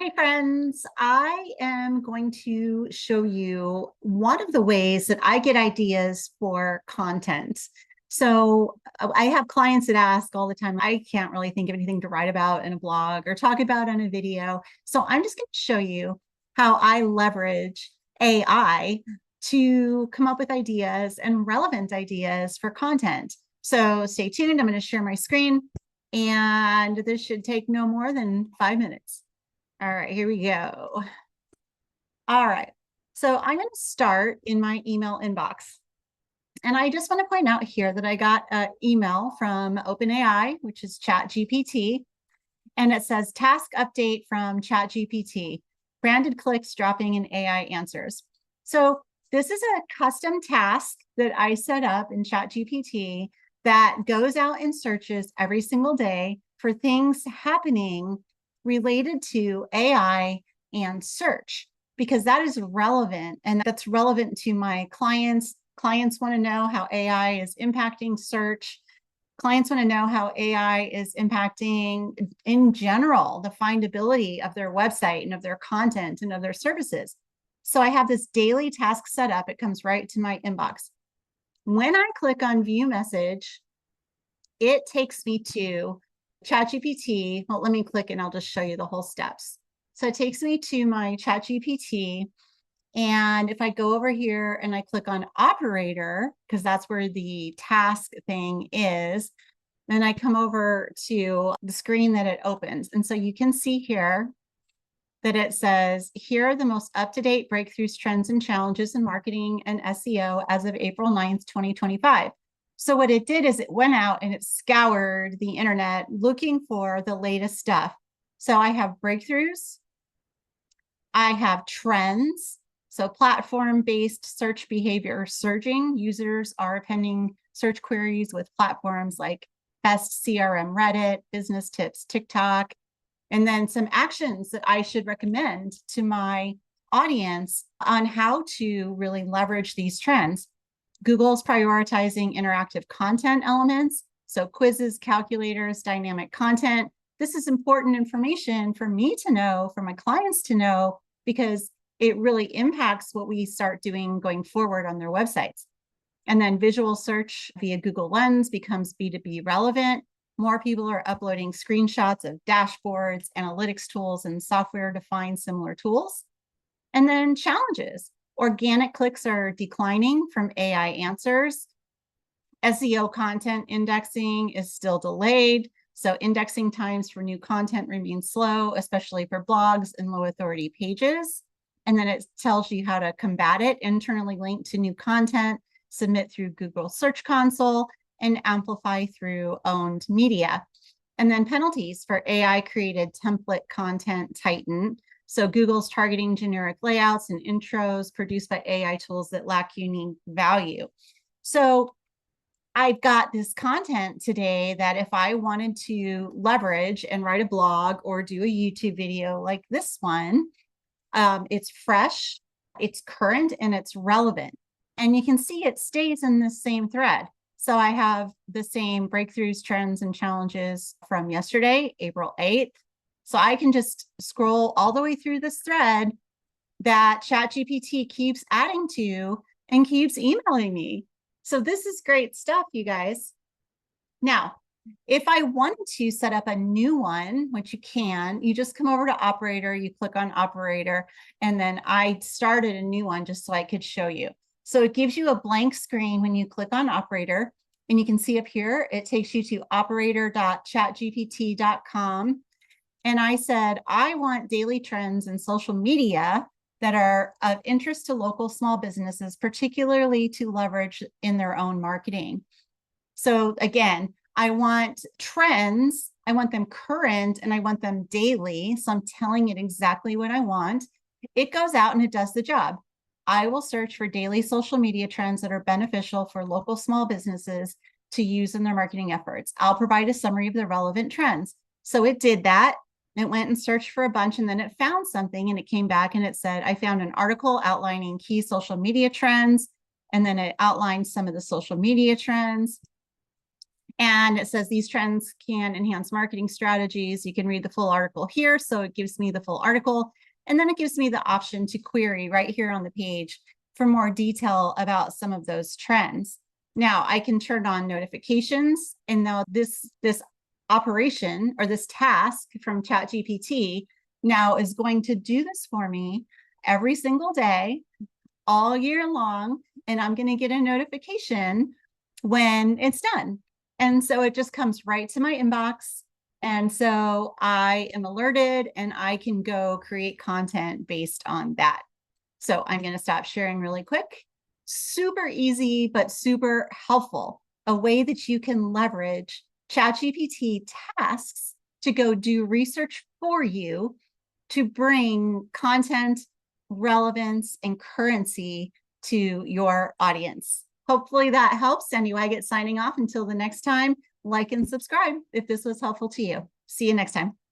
Hey friends, I am going to show you one of the ways that I get ideas for content. I have clients that ask all the time, I can't really think of anything to write about in a blog or talk about on a video. So I'm just going to show you how I leverage AI to come up with ideas and relevant ideas for content. So stay tuned. I'm going to share my screen and this should take no more than 5 minutes. All right, here we go. All right, so I'm going to start in my email inbox. And I just want to point out here that I got an email from OpenAI, which is ChatGPT, and it says task update from ChatGPT, branded clicks dropping in AI answers. So this is a custom task that I set up in ChatGPT that goes out and searches every single day for things happening related to AI and search, because that is relevant and that's relevant to my clients. Clients want to know how AI is impacting search. Clients want to know how AI is impacting, in general, the findability of their website and of their content and of their services. So I have this daily task set up. It comes right to my inbox. When I click on view message, it takes me to ChatGPT. Well, let me click and I'll just show you the whole steps. So it takes me to my ChatGPT. And if I go over here and I click on operator, because that's where the task thing is, then I come over to the screen that it opens. And so you can see here that it says, here are the most up-to-date breakthroughs, trends, and challenges in marketing and SEO as of April 9th, 2025. So what it did is it went out and it scoured the internet looking for the latest stuff. So I have breakthroughs, I have trends. So platform-based search behavior surging. Users are appending search queries with platforms like Best CRM Reddit, Business Tips TikTok, and then some actions that I should recommend to my audience on how to really leverage these trends. Google's prioritizing interactive content elements, so quizzes, calculators, dynamic content. This is important information for me to know, for my clients to know, because it really impacts what we start doing going forward on their websites. And then visual search via Google Lens becomes B2B relevant. More people are uploading screenshots of dashboards, analytics tools, and software to find similar tools. And then challenges. Organic clicks are declining from AI answers. SEO content indexing is still delayed. So indexing times for new content remain slow, especially for blogs and low authority pages. And then it tells you how to combat it: internally link to new content, submit through Google Search Console, and amplify through owned media. And then penalties for AI created template content tighten. So Google's targeting generic layouts and intros produced by AI tools that lack unique value. So I've got this content today that if I wanted to leverage and write a blog or do a YouTube video like this one, it's fresh, it's current, and it's relevant. And you can see it stays in the same thread. So I have the same breakthroughs, trends, and challenges from yesterday, April 8th. So I can just scroll all the way through this thread that ChatGPT keeps adding to and keeps emailing me. So this is great stuff, you guys. Now, if I wanted to set up a new one, which you can, you just come over to operator, you click on operator, and then I started a new one just so I could show you. So it gives you a blank screen when you click on operator, and you can see up here, it takes you to operator.chatgpt.com. And I said, I want daily trends in social media that are of interest to local small businesses, particularly to leverage in their own marketing. So again, I want trends, I want them current, and I want them daily. So I'm telling it exactly what I want. It goes out and it does the job. I will search for daily social media trends that are beneficial for local small businesses to use in their marketing efforts. I'll provide a summary of the relevant trends. So it did that. It went and searched for a bunch, and then it found something, and it came back and it said, I found an article outlining key social media trends. And then it outlined some of the social media trends. And it says these trends can enhance marketing strategies. You can read the full article here. So it gives me the full article. And then it gives me the option to query right here on the page for more detail about some of those trends. Now I can turn on notifications, and now this operation or this task from ChatGPT now is going to do this for me every single day, all year long, and I'm going to get a notification when it's done. And so it just comes right to my inbox. And so I am alerted and I can go create content based on that. So I'm going to stop sharing really quick. Super easy, but super helpful. A way that you can leverage ChatGPT tasks to go do research for you to bring content, relevance, and currency to your audience. Hopefully that helps. Anyway, I get signing off until the next time. Like and subscribe if this was helpful to you. See you next time.